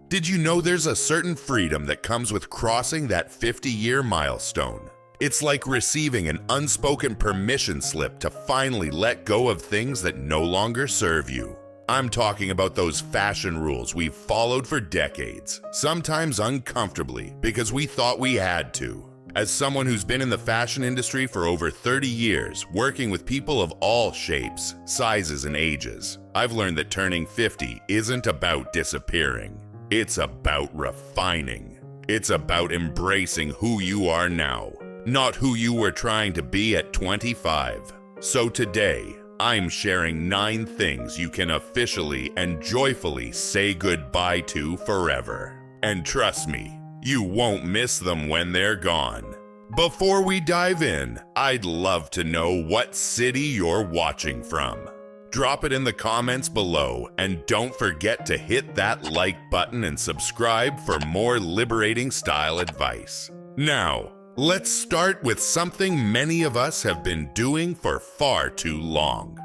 Did you know there's a certain freedom that comes with crossing that 50-year milestone? It's like receiving an unspoken permission slip to finally let go of things that no longer serve you. I'm talking about those fashion rules we've followed for decades, sometimes uncomfortably because we thought we had to. As someone who's been in the fashion industry for over 30 years, working with people of all shapes, sizes, and ages, I've learned that turning 50 isn't about disappearing. It's about refining. It's about embracing who you are now, not who you were trying to be at 25. So today, I'm sharing 9 things you can officially and joyfully say goodbye to forever. And trust me, you won't miss them when they're gone. Before we dive in, I'd love to know what city you're watching from. Drop it in the comments below, and don't forget to hit that like button and subscribe for more liberating style advice. Now, let's start with something many of us have been doing for far too long.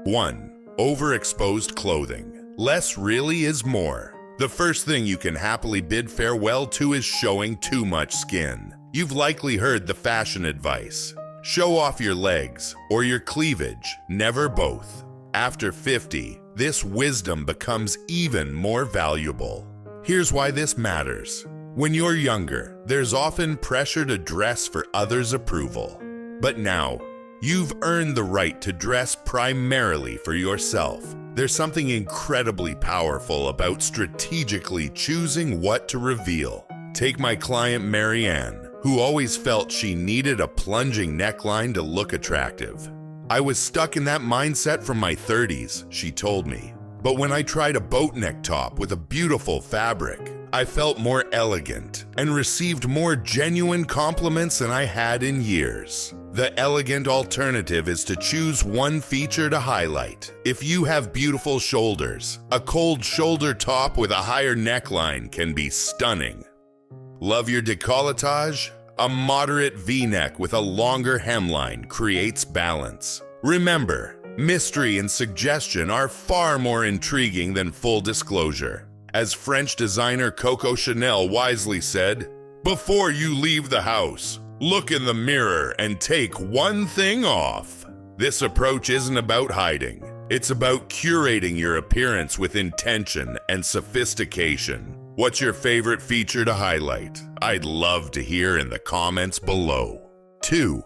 1. Overexposed clothing. Less really is more. The first thing you can happily bid farewell to is showing too much skin. You've likely heard the fashion advice: show off your legs or your cleavage, never both. After 50, this wisdom becomes even more valuable. Here's why this matters. When you're younger, there's often pressure to dress for others' approval. But now, you've earned the right to dress primarily for yourself. There's something incredibly powerful about strategically choosing what to reveal. Take my client Marianne, who always felt she needed a plunging neckline to look attractive. I was stuck in that mindset from my 30s, she told me. But when I tried a boat neck top with a beautiful fabric, I felt more elegant and received more genuine compliments than I had in years. The elegant alternative is to choose one feature to highlight. If you have beautiful shoulders, a cold shoulder top with a higher neckline can be stunning. Love your décolletage? A moderate V-neck with a longer hemline creates balance. Remember, mystery and suggestion are far more intriguing than full disclosure. As French designer Coco Chanel wisely said, "Before you leave the house, look in the mirror and take one thing off." This approach isn't about hiding. It's about curating your appearance with intention and sophistication. What's your favorite feature to highlight? I'd love to hear in the comments below. 2.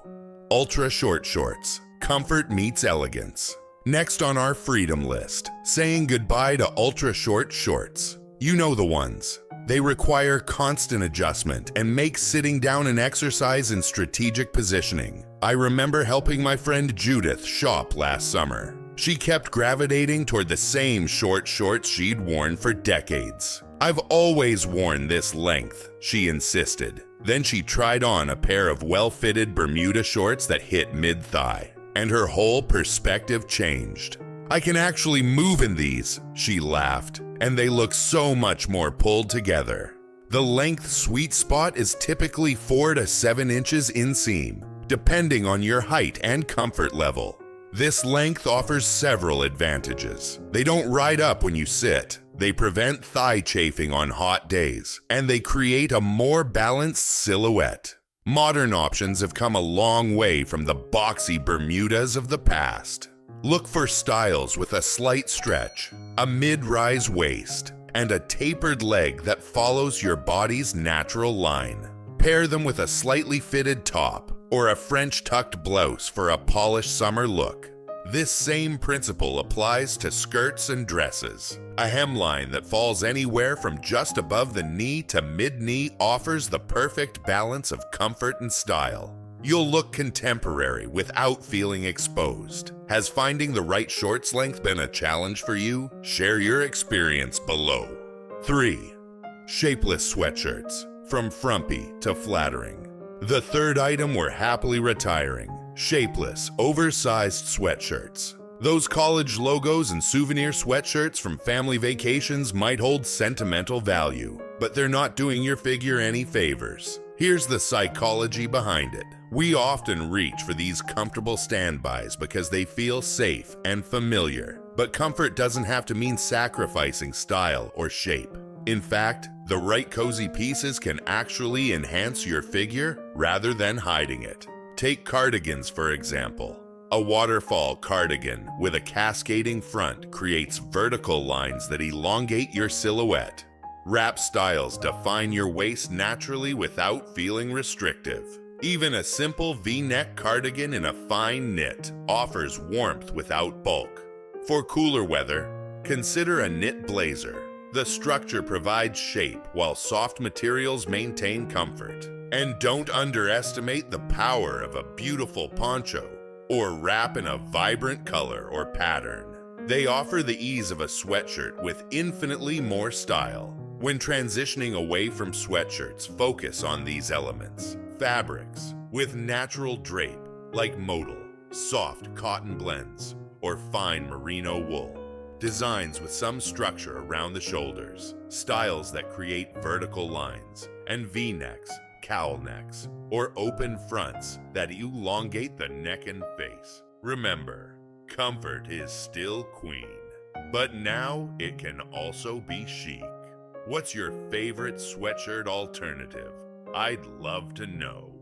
Ultra short shorts. Comfort meets elegance. Next on our freedom list, saying goodbye to ultra short shorts. You know the ones. They require constant adjustment and make sitting down an exercise in strategic positioning. I remember helping my friend Judith shop last summer. She kept gravitating toward the same short shorts she'd worn for decades. "I've always worn this length," she insisted. Then she tried on a pair of well-fitted Bermuda shorts that hit mid-thigh, and her whole perspective changed. "I can actually move in these," she laughed, "and they look so much more pulled together." The length sweet spot is typically 4 to 7 inches inseam, depending on your height and comfort level. This length offers several advantages. They don't ride up when you sit. They prevent thigh chafing on hot days, and they create a more balanced silhouette. Modern options have come a long way from the boxy Bermudas of the past. Look for styles with a slight stretch, a mid-rise waist, and a tapered leg that follows your body's natural line. Pair them with a slightly fitted top or a French tucked blouse for a polished summer look. This same principle applies to skirts and dresses. A hemline that falls anywhere from just above the knee to mid-knee offers the perfect balance of comfort and style. You'll look contemporary without feeling exposed. Has finding the right shorts length been a challenge for you? Share your experience below. 3. Shapeless sweatshirts. From Frumpy to Flattering. The third item we're happily retiring. Shapeless, oversized sweatshirts. Those college logos and souvenir sweatshirts from family vacations might hold sentimental value, but they're not doing your figure any favors. Here's the psychology behind it. We often reach for these comfortable standbys because they feel safe and familiar, but comfort doesn't have to mean sacrificing style or shape. In fact, the right cozy pieces can actually enhance your figure rather than hiding it. Take cardigans, for example. A waterfall cardigan with a cascading front creates vertical lines that elongate your silhouette. Wrap styles define your waist naturally without feeling restrictive. Even a simple V-neck cardigan in a fine knit offers warmth without bulk. For cooler weather, consider a knit blazer. The structure provides shape while soft materials maintain comfort. And don't underestimate the power of a beautiful poncho or wrap in a vibrant color or pattern. They offer the ease of a sweatshirt with infinitely more style. When transitioning away from sweatshirts, focus on these elements. Fabrics with natural drape like modal, soft cotton blends, or fine merino wool. Designs with some structure around the shoulders, styles that create vertical lines, and V-necks, cowl necks, or open fronts that elongate the neck and face. Remember, comfort is still queen, but now it can also be chic. What's your favorite sweatshirt alternative? I'd love to know.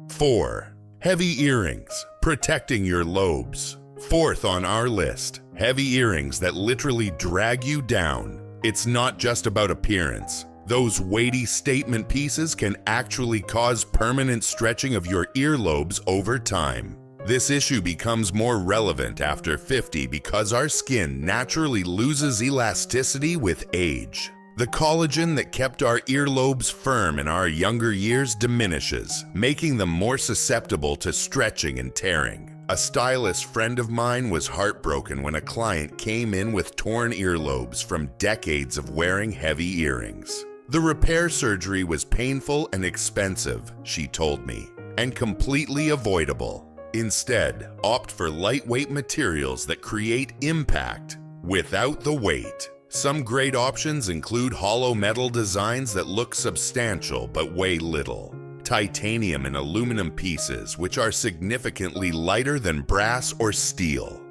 4. Heavy earrings, protecting your lobes. Fourth on our list, heavy earrings that literally drag you down. It's not just about appearance. Those weighty statement pieces can actually cause permanent stretching of your earlobes over time. This issue becomes more relevant after 50 because our skin naturally loses elasticity with age. The collagen that kept our earlobes firm in our younger years diminishes, making them more susceptible to stretching and tearing. A stylist friend of mine was heartbroken when a client came in with torn earlobes from decades of wearing heavy earrings. The repair surgery was painful and expensive, she told me, and completely avoidable. Instead, opt for lightweight materials that create impact without the weight. Some great options include hollow metal designs that look substantial but weigh little. Titanium and aluminum pieces, which are significantly lighter than brass or steel.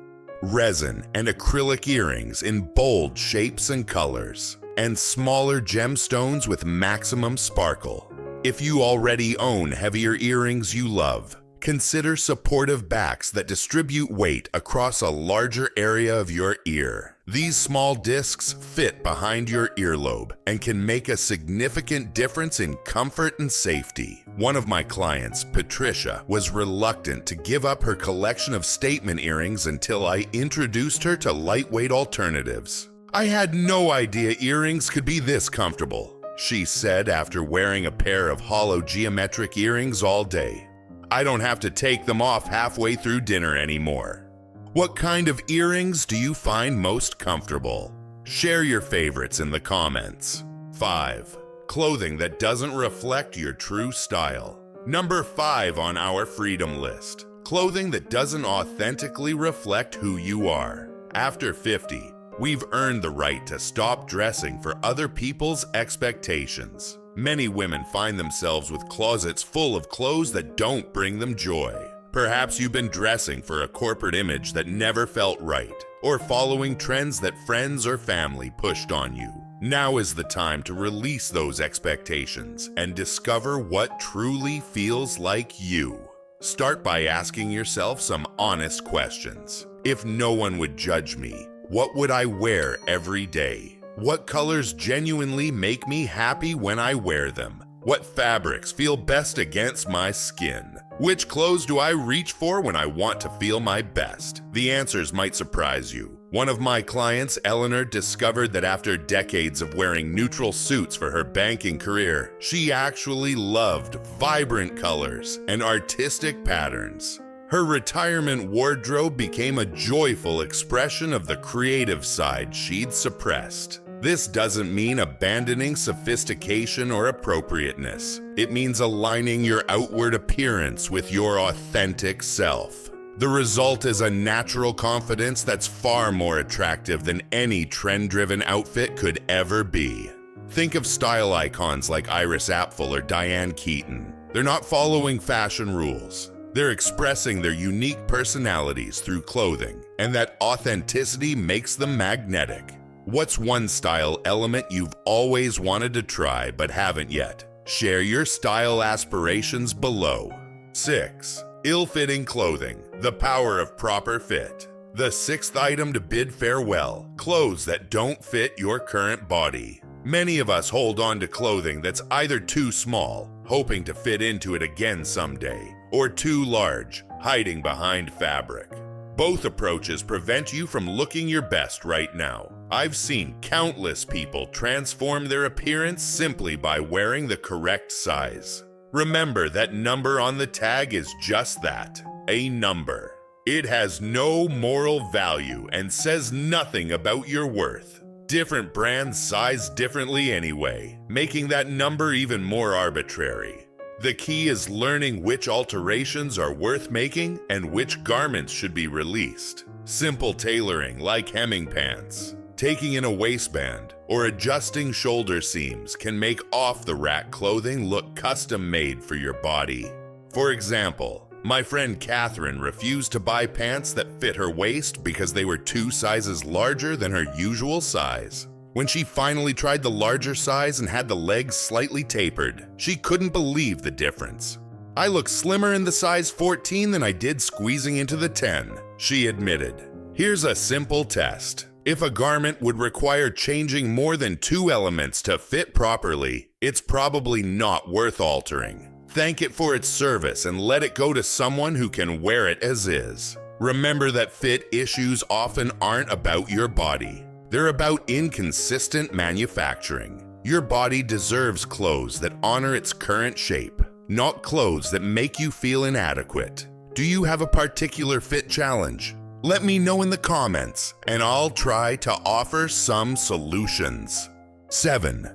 Resin and acrylic earrings in bold shapes and colors. And smaller gemstones with maximum sparkle. If you already own heavier earrings you love, consider supportive backs that distribute weight across a larger area of your ear. These small discs fit behind your earlobe and can make a significant difference in comfort and safety. One of my clients, Patricia, was reluctant to give up her collection of statement earrings until I introduced her to lightweight alternatives. I had no idea earrings could be this comfortable, she said after wearing a pair of hollow geometric earrings all day. I don't have to take them off halfway through dinner anymore. What kind of earrings do you find most comfortable? Share your favorites in the comments. 5. Clothing that doesn't reflect your true style. Number 5 on our freedom list. Clothing that doesn't authentically reflect who you are. After 50, we've earned the right to stop dressing for other people's expectations. Many women find themselves with closets full of clothes that don't bring them joy. Perhaps you've been dressing for a corporate image that never felt right, or following trends that friends or family pushed on you. Now is the time to release those expectations and discover what truly feels like you. Start by asking yourself some honest questions. If no one would judge me, what would I wear every day? What colors genuinely make me happy when I wear them? What fabrics feel best against my skin? Which clothes do I reach for when I want to feel my best? The answers might surprise you. One of my clients, Eleanor, discovered that after decades of wearing neutral suits for her banking career, she actually loved vibrant colors and artistic patterns. Her retirement wardrobe became a joyful expression of the creative side she'd suppressed. This doesn't mean abandoning sophistication or appropriateness. It means aligning your outward appearance with your authentic self. The result is a natural confidence that's far more attractive than any trend-driven outfit could ever be. Think of style icons like Iris Apfel or Diane Keaton. They're not following fashion rules. They're expressing their unique personalities through clothing, and that authenticity makes them magnetic. What's one style element you've always wanted to try but haven't yet? Share your style aspirations below. 6. Ill-fitting clothing. The power of proper fit. The sixth item to bid farewell. Clothes that don't fit your current body. Many of us hold on to clothing that's either too small, hoping to fit into it again someday, or too large, hiding behind fabric. Both approaches prevent you from looking your best right now. I've seen countless people transform their appearance simply by wearing the correct size. Remember that number on the tag is just that, a number. It has no moral value and says nothing about your worth. Different brands size differently anyway, making that number even more arbitrary. The key is learning which alterations are worth making and which garments should be released. Simple tailoring like hemming pants, taking in a waistband, or adjusting shoulder seams can make off-the-rack clothing look custom-made for your body. For example, my friend Catherine refused to buy pants that fit her waist because they were 2 sizes larger than her usual size. When she finally tried the larger size and had the legs slightly tapered, she couldn't believe the difference. "I look slimmer in the size 14 than I did squeezing into the 10, she admitted. Here's a simple test. If a garment would require changing more than 2 elements to fit properly, it's probably not worth altering. Thank it for its service and let it go to someone who can wear it as is. Remember that fit issues often aren't about your body. They're about inconsistent manufacturing. Your body deserves clothes that honor its current shape, not clothes that make you feel inadequate. Do you have a particular fit challenge? Let me know in the comments, and I'll try to offer some solutions. 7.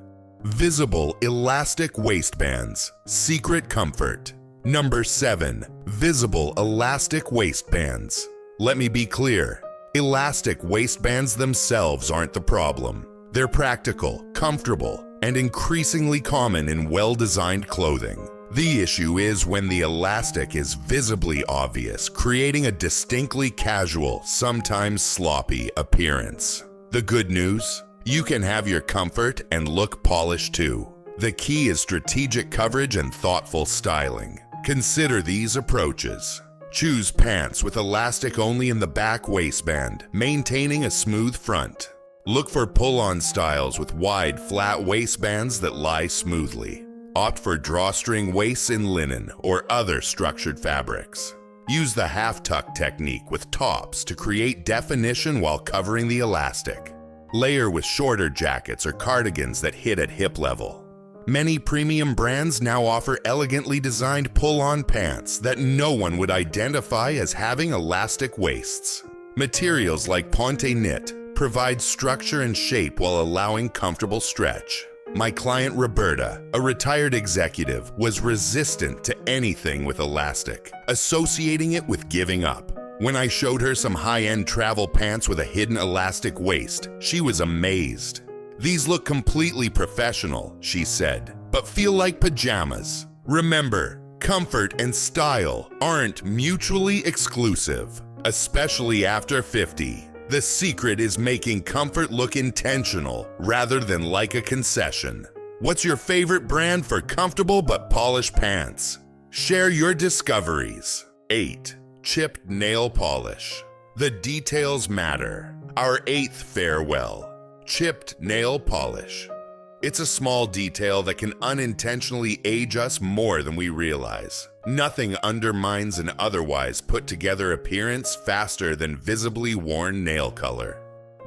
Visible elastic waistbands. Secret comfort. Number 7. Visible elastic waistbands. Let me be clear. Elastic waistbands themselves aren't the problem. They're practical, comfortable, and increasingly common in well-designed clothing. The issue is when the elastic is visibly obvious, creating a distinctly casual, sometimes sloppy appearance. The good news? You can have your comfort and look polished too. The key is strategic coverage and thoughtful styling. Consider these approaches. Choose pants with elastic only in the back waistband, maintaining a smooth front. Look for pull-on styles with wide, flat waistbands that lie smoothly. Opt for drawstring waists in linen or other structured fabrics. Use the half-tuck technique with tops to create definition while covering the elastic. Layer with shorter jackets or cardigans that hit at hip level. Many premium brands now offer elegantly designed pull-on pants that no one would identify as having elastic waists. Materials like ponte knit provide structure and shape while allowing comfortable stretch. My client Roberta, a retired executive, was resistant to anything with elastic, associating it with giving up. When I showed her some high-end travel pants with a hidden elastic waist, she was amazed. "These look completely professional," she said, "but feel like pajamas." Remember, comfort and style aren't mutually exclusive, especially after 50. The secret is making comfort look intentional rather than like a concession. What's your favorite brand for comfortable but polished pants? Share your discoveries. 8. Chipped nail polish. The details matter. Our 8th farewell. Chipped nail polish. It's a small detail that can unintentionally age us more than we realize. Nothing undermines an otherwise put-together appearance faster than visibly worn nail color.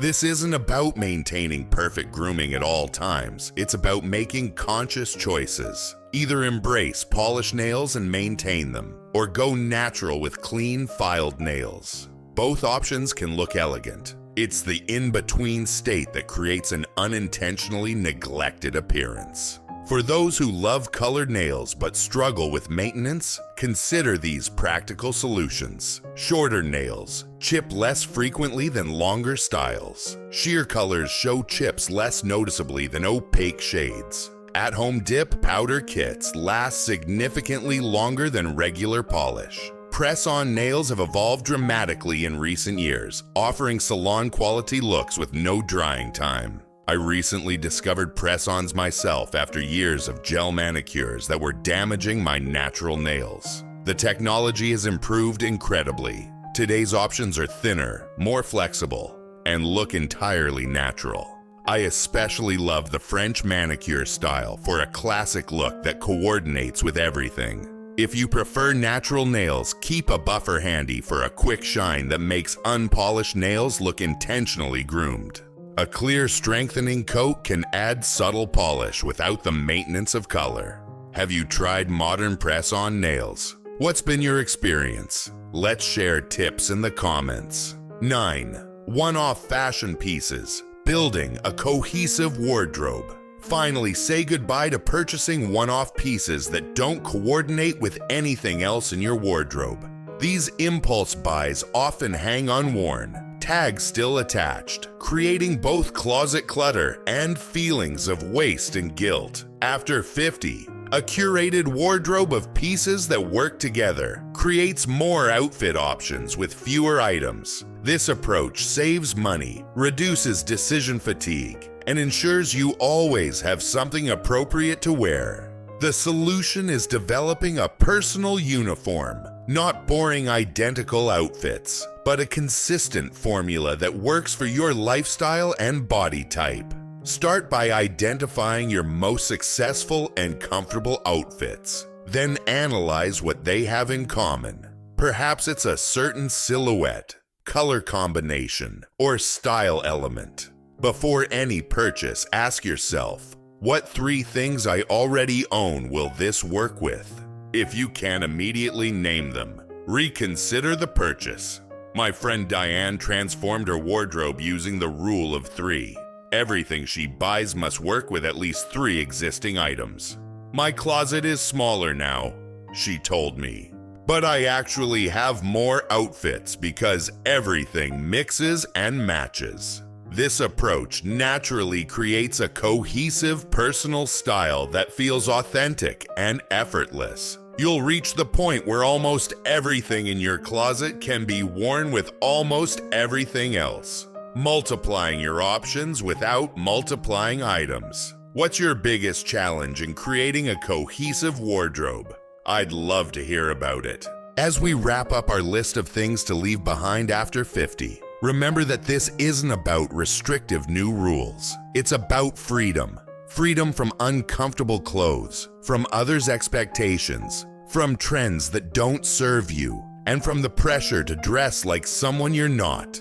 This isn't about maintaining perfect grooming at all times. It's about making conscious choices. Either embrace polished nails and maintain them, or go natural with clean, filed nails. Both options can look elegant. It's the in-between state that creates an unintentionally neglected appearance. For those who love colored nails but struggle with maintenance, consider these practical solutions. Shorter nails. Chip less frequently than longer styles. Sheer colors show chips less noticeably than opaque shades. At-home dip powder kits last significantly longer than regular polish. press-on nails have evolved dramatically in recent years, offering salon-quality looks with no drying time. I recently discovered press-ons myself after years of gel manicures that were damaging my natural nails. The technology has improved incredibly. Today's options are thinner, more flexible, and look entirely natural. I especially love the French manicure style for a classic look that coordinates with everything. If you prefer natural nails, keep a buffer handy for a quick shine that makes unpolished nails look intentionally groomed. A clear strengthening coat can add subtle polish without the maintenance of color. Have you tried modern press-on nails? What's been your experience? Let's share tips in the comments. 9. One-off fashion pieces. Building a cohesive wardrobe. Finally, say goodbye to purchasing one-off pieces that don't coordinate with anything else in your wardrobe. These impulse buys often hang unworn, tags still attached, creating both closet clutter and feelings of waste and guilt. After 50, a curated wardrobe of pieces that work together creates more outfit options with fewer items. This approach saves money, reduces decision fatigue, and ensures you always have something appropriate to wear. The solution is developing a personal uniform, not boring identical outfits, but a consistent formula that works for your lifestyle and body type. Start by identifying your most successful and comfortable outfits. Then analyze what they have in common. Perhaps it's a certain silhouette, color combination, or style element. Before any purchase, ask yourself, what 3 things I already own will this work with? If you can't immediately name them, reconsider the purchase. My friend Diane transformed her wardrobe using the rule of 3. Everything she buys must work with at least 3 existing items. My closet is smaller now, she told me, but I actually have more outfits because everything mixes and matches. This approach naturally creates a cohesive personal style that feels authentic and effortless. You'll reach the point where almost everything in your closet can be worn with almost everything else, multiplying your options without multiplying items. What's your biggest challenge in creating a cohesive wardrobe? I'd love to hear about it. As we wrap up our list of things to leave behind after 50, remember that this isn't about restrictive new rules. It's about freedom. Freedom from uncomfortable clothes, from others' expectations, from trends that don't serve you, and from the pressure to dress like someone you're not.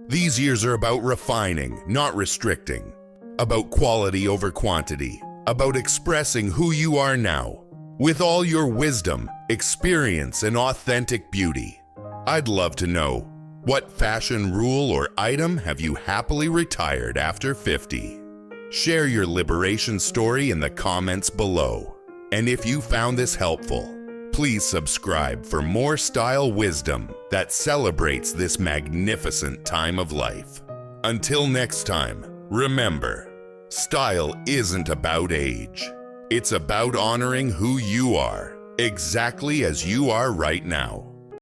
These years are about refining, not restricting. About quality over quantity. About expressing who you are now, with all your wisdom, experience, and authentic beauty. I'd love to know, what fashion rule or item have you happily retired after 50? Share your liberation story in the comments below. And if you found this helpful, please subscribe for more style wisdom that celebrates this magnificent time of life. Until next time, remember, style isn't about age. It's about honoring who you are, exactly as you are right now.